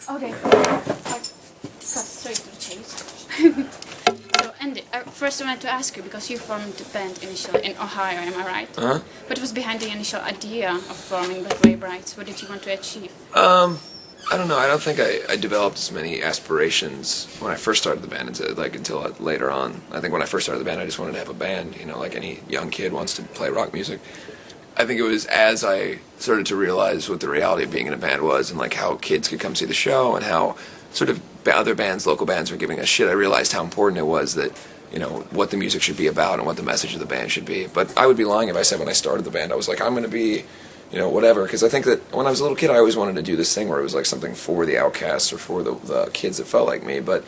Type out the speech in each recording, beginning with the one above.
Okay. Cut straight to the chase. So, Andy, first I wanted to ask you, because you formed the band initially in Ohio, am I right? Uh-huh. What was behind the initial idea of forming Black Way Brides? What did you want to achieve? I don't know. I don't think I developed as many aspirations when I first started the band until later on. I think when I first started the band, I just wanted to have a band, like any young kid wants to play rock music. I think it was as I started to realize what the reality of being in a band was and like how kids could come see the show and how sort of other bands, local bands were giving us shit, I realized how important it was that, what the music should be about and what the message of the band should be. But I would be lying if I said when I started the band, I was like, I'm going to be, whatever. Because I think that when I was a little kid, I always wanted to do this thing where it was like something for the outcasts or for the kids that felt like me. But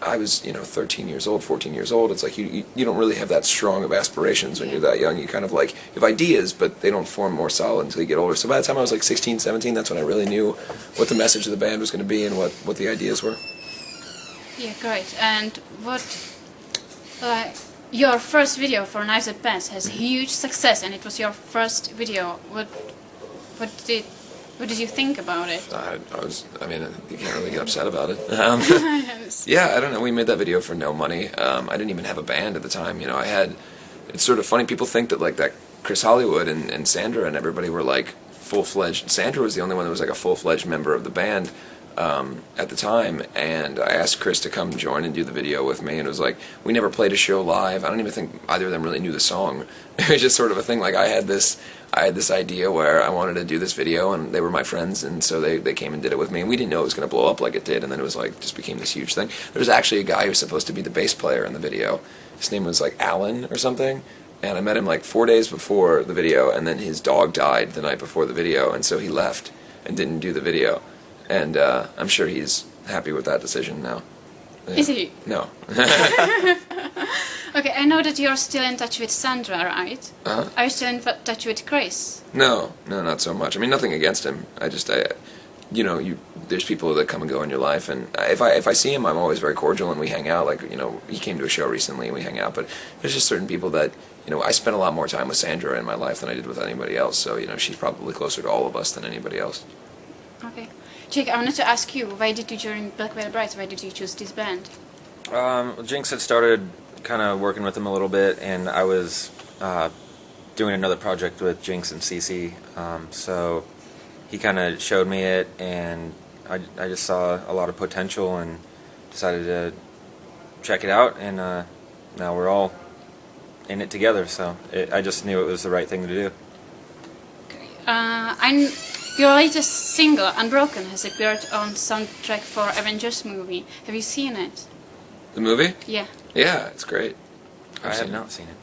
I was, 13 years old, 14 years old. It's like you don't really have that strong of aspirations when you're that young. You kind of like have ideas, but they don't form more solid until you get older. So by the time I was like 16, 17, that's when I really knew what the message of the band was going to be and what the ideas were. Yeah, great. And your first video for Knives and Pens has huge success, and it was your first video. What did you think about it? You can't really get upset about it. Yeah, I don't know. We made that video for no money. I didn't even have a band at the time. It's sort of funny. People think that like that Chris Hollywood and Sandra and everybody were like full-fledged. Sandra was the only one that was like a full-fledged member of the band at the time, and I asked Chris to come join and do the video with me, and it was like, we never played a show live. I don't even think either of them really knew the song. It was just sort of a thing, like I had this idea where I wanted to do this video, and they were my friends, and so they came and did it with me, and we didn't know it was going to blow up like it did, and then it was like, just became this huge thing. There was actually a guy who was supposed to be the bass player in the video. His name was like Alan or something, and I met him like 4 days before the video, and then his dog died the night before the video, and so he left and didn't do the video. And I'm sure he's happy with that decision now. Yeah. Is he? No. Okay, I know that you're still in touch with Sandra, right? Uh-huh. Are you still in touch with Chris? No, not so much. I mean, nothing against him. There's people that come and go in your life, and if I see him, I'm always very cordial, and we hang out. Like, he came to a show recently, and we hang out. But there's just certain people that, I spent a lot more time with Sandra in my life than I did with anybody else. So, she's probably closer to all of us than anybody else. Okay. Jake, I wanted to ask you, why did you join Black Veil Brides? Why did you choose this band? Jinx had started kind of working with him a little bit, and I was doing another project with Jinx and Cece, so he kind of showed me it, and I just saw a lot of potential and decided to check it out, and now we're all in it together, so I just knew it was the right thing to do. Okay. Your latest single, Unbroken, has appeared on soundtrack for Avengers movie. Have you seen it? The movie? Yeah. Yeah, it's great. I have not seen it.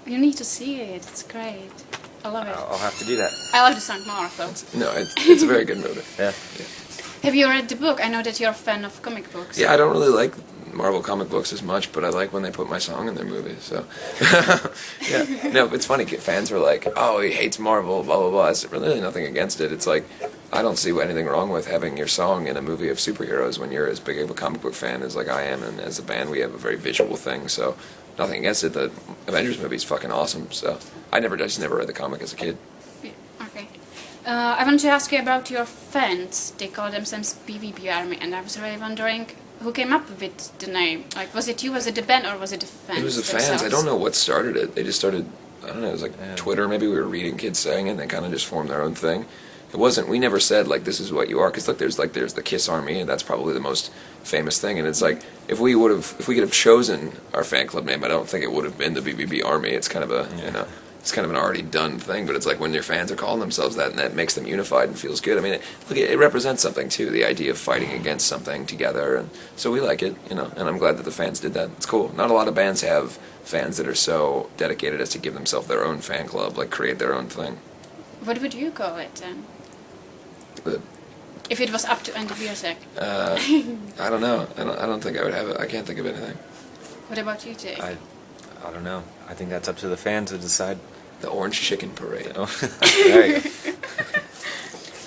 You need to see it. It's great. I love it. I'll have to do that. I love the song more, though. It's a very good movie. Yeah. Have you read the book? I know that you're a fan of comic books. Yeah, I don't really like Marvel comic books as much, but I like when they put my song in their movies, so... Yeah, no, it's funny, fans were like, oh, he hates Marvel, blah, blah, blah. It's really nothing against it. It's like, I don't see anything wrong with having your song in a movie of superheroes when you're as big of a comic book fan as like I am, and as a band we have a very visual thing, so nothing against it. The Avengers movie is fucking awesome, so I just never read the comic as a kid. Yeah, okay. I want to ask you about your fans. They call themselves BVB Army, and I was really wondering who came up with the name. Like, was it you, was it the band, or was it the fans? It was the fans. themselves? I don't know what started it. They just started, I don't know, it was like Twitter. Maybe we were reading kids saying it, and they kind of just formed their own thing. It wasn't, we never said, like, this is what you are, because, look, there's the Kiss Army, and that's probably the most famous thing, and it's like, if we could have chosen our fan club name, I don't think it would have been the BBB Army. It's kind of a, it's kind of an already done thing, but it's like when your fans are calling themselves that, and that makes them unified and feels good. I mean, it represents something, too, the idea of fighting against something together, and so we like it, and I'm glad that the fans did that. It's cool. Not a lot of bands have fans that are so dedicated as to give themselves their own fan club, like create their own thing. What would you call it, then? If it was up to Andy Bierzak. I don't know. I don't think I would have it. I can't think of anything. What about you, Jake? I don't know. I think that's up to the fans to decide. The Orange Chicken Parade. There you go.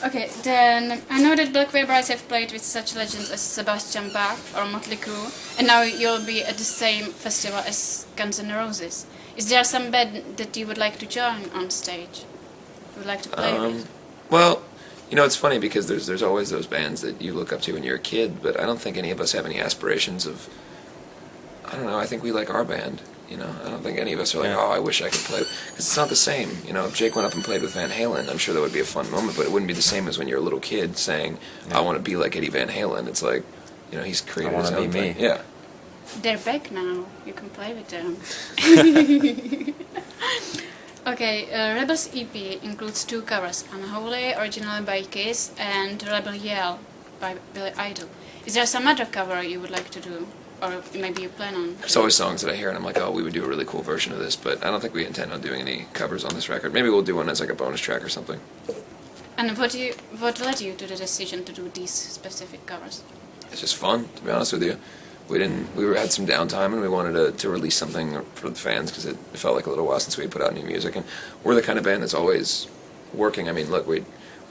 Okay, then I know that Black Veil Brides have played with such legends as Sebastian Bach or Motley Crue, and now you'll be at the same festival as Guns N' Roses. Is there some band that you would like to join on stage? You would like to play with? Well, You know, it's funny because there's always those bands that you look up to when you're a kid, but I don't think any of us have any aspirations of. I don't know. I think we like our band. You know, I don't think any of us are like, oh, I wish I could play. Because it's not the same. You know, if Jake went up and played with Van Halen, I'm sure that would be a fun moment, but it wouldn't be the same as when you're a little kid saying, I want to be like Eddie Van Halen. It's like, you know, he's created his own thing. Yeah. They're back now. You can play with them. Okay, Rebels EP includes 2 covers, Unholy, originally by Kiss, and Rebel Yell by Billy Idol. Is there some other cover you would like to do? Or maybe you plan on? There's always songs that I hear and I'm like, oh, we would do a really cool version of this, but I don't think we intend on doing any covers on this record. Maybe we'll do one as like a bonus track or something. And what led you to the decision to do these specific covers? It's just fun, to be honest with you. We had some downtime and we wanted to release something for the fans because it felt like a little while since we put out new music, and we're the kind of band that's always working. I mean, look, we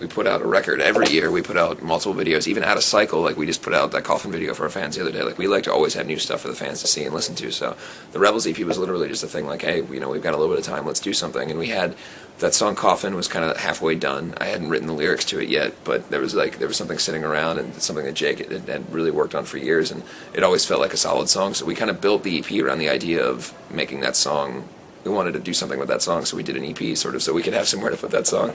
put out a record every year. We put out multiple videos, even out of cycle. Like we just put out that Coffin video for our fans the other day. Like we like to always have new stuff for the fans to see and listen to. So the Rebels EP was literally just a thing like, hey, you know, we've got a little bit of time, let's do something. And we had that song Coffin was kind of halfway done. I hadn't written the lyrics to it yet, but there was something sitting around and something that Jake had really worked on for years, and it always felt like a solid song. So we kind of built the EP around the idea of making that song. We wanted to do something with that song, so we did an EP sort of so we could have somewhere to put that song.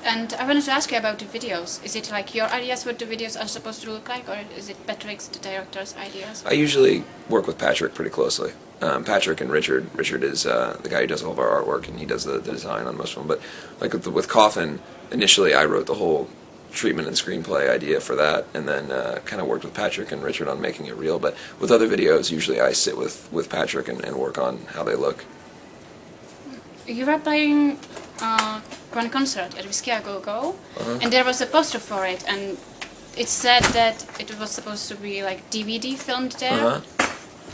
And I wanted to ask you about the videos. Is it like your ideas what the videos are supposed to look like, or is it Patrick's, the director's ideas? I usually work with Patrick pretty closely. Patrick and Richard. Richard is the guy who does all of our artwork, and he does the design on most of them. But like with Coffin, initially I wrote the whole treatment and screenplay idea for that, and then kind of worked with Patrick and Richard on making it real. But with other videos, usually I sit with Patrick and work on how they look. You were playing one concert at Whiskey A Go Go, and there was a poster for it, and it said that it was supposed to be like DVD filmed there.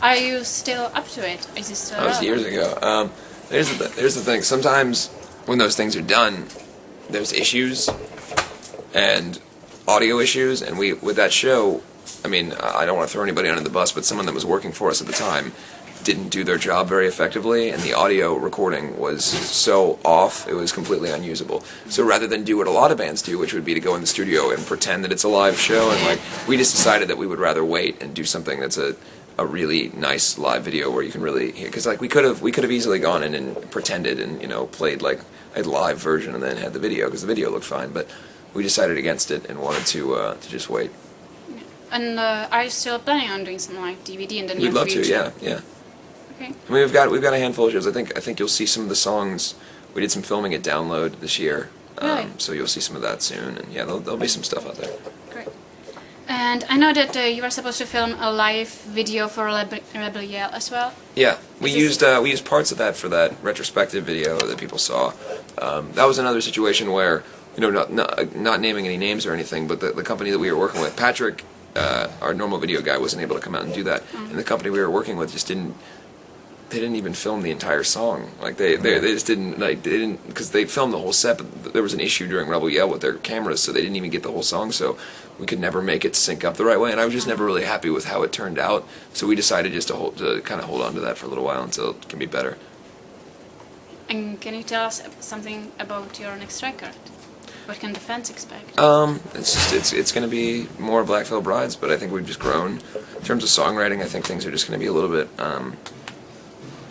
Are you still up to it? Is it still? That was years ago. Here's the thing. Sometimes when those things are done, there's issues and audio issues, and with that show, I mean, I don't want to throw anybody under the bus, but someone that was working for us at the time didn't do their job very effectively, and the audio recording was so off, it was completely unusable. So rather than do what a lot of bands do, which would be to go in the studio and pretend that it's a live show, and like we just decided that we would rather wait and do something that's a really nice live video where you can really hear, because like we could have easily gone in and pretended and, you know, played like a live version and then had the video, because the video looked fine, but we decided against it and wanted to just wait. And are you still planning on doing some like DVD in the near future? We'd love to, yeah. Okay. I mean, we've got a handful of shows. I think you'll see some of the songs. We did some filming at Download this year, Really? so you'll see some of that soon. And yeah, there'll be some stuff out there. Great. And I know that you were supposed to film a live video for Rebel Yell as well. Yeah, we used parts of that for that retrospective video that people saw. That was another situation where, you know, not naming any names or anything, but the company that we were working with, Patrick, our normal video guy, wasn't able to come out and do that, and the company we were working with just didn't. They didn't even film the entire song. Like they just didn't because they filmed the whole set, but there was an issue during Rebel Yell with their cameras, so they didn't even get the whole song. So we could never make it sync up the right way, and I was just never really happy with how it turned out. So we decided just to kind of hold on to that for a little while until it can be better. And can you tell us something about your next record? What can the fans expect? It's going to be more Black Veil Brides, but I think we've just grown in terms of songwriting. I think things are just going to be a little bit.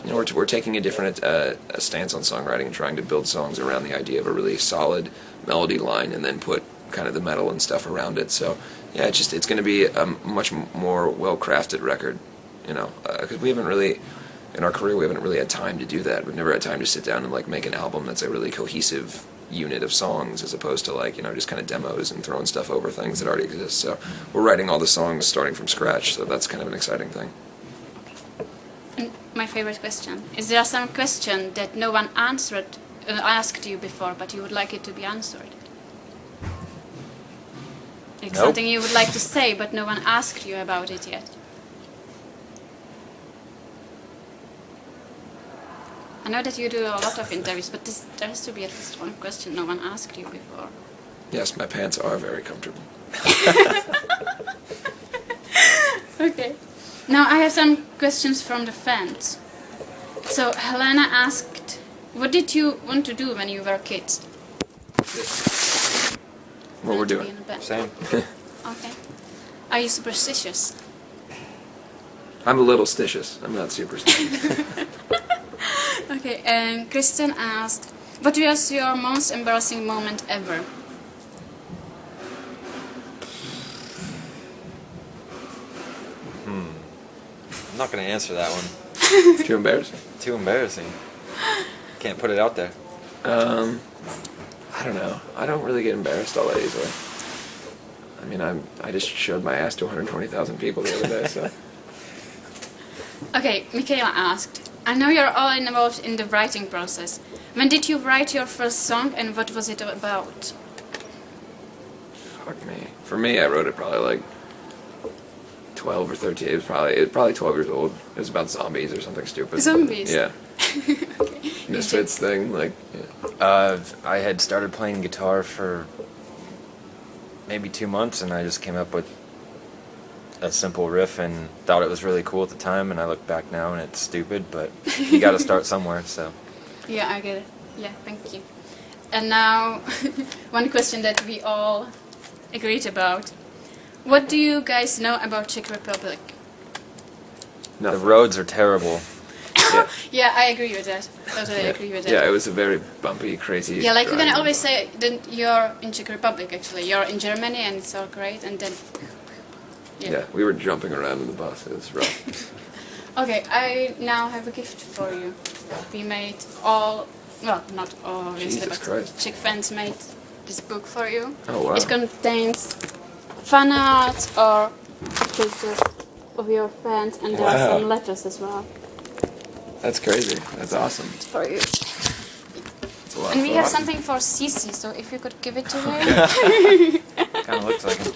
You know, we're taking a different a stance on songwriting and trying to build songs around the idea of a really solid melody line, and then put kind of the metal and stuff around it. So yeah, it's going to be a much more well-crafted record. You know, because we haven't really. In our career, we haven't really had time to do that. We've never had time to sit down and like make an album that's a really cohesive unit of songs, as opposed to like, you know, just kind of demos and throwing stuff over things that already exist. So we're writing all the songs starting from scratch. So that's kind of an exciting thing. And my favorite question: is there some question that no one asked you before, but you would like it to be answered? Like Nope. something you would like to say, but no one asked you about it yet. I know that you do a lot of interviews, but there has to be at least one question no one asked you before. Yes, my pants are very comfortable. Okay. Now I have some questions from the fans. So Helena asked, what did you want to do when you were kids? what we're to be doing. in a band. Same. Okay. Are you superstitious? I'm a little stitious. I'm not superstitious. Okay, and Kristen asked, what was your most embarrassing moment ever? I'm not going to answer that one. Too embarrassing. Too embarrassing. Can't put it out there. I don't know. I don't really get embarrassed all that easily. I mean, I just showed my ass to 120,000 people the other day, so. Okay, Michaela asked, I know you're all involved in the writing process. When did you write your first song and what was it about? Fuck me. For me, I wrote it probably like 12 or 13. It was probably 12 years old. It was about zombies or something stupid. Zombies? Yeah. Okay. Misfits thing, like, yeah. I had started playing guitar for maybe 2 months, and I just came up with a simple riff and thought it was really cool at the time, and I look back now and it's stupid, but you got to start somewhere, so. Yeah, I get it. Yeah, thank you. And now, one question that we all agreed about. What do you guys know about Czech Republic? The Nothing. roads are terrible. Yeah. Yeah, I agree with that. Totally agree with that. Yeah, it was a very bumpy, crazy. Yeah, like you can drive. always say that you're in Czech Republic actually. You're in Germany and it's all great and then... Yeah, we were jumping around in the bus. It was rough. Okay, I now have a gift for you. We made all... Well, not all obviously, Jesus but Christ. Czech fans made this book for you. Oh, wow. It contains fan art or pictures of your fans and there are Wow. some letters as well That's crazy. That's awesome. for you. It's a lot And of we have fun. something for Cici, so if you could give it to her. Kind of looks like it.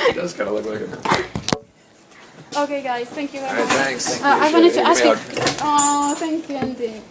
It does kind of look like it. Okay guys, thank you very All right, much. thanks. I wanted to ask you... Give me a hug. Oh, thank you, Andy.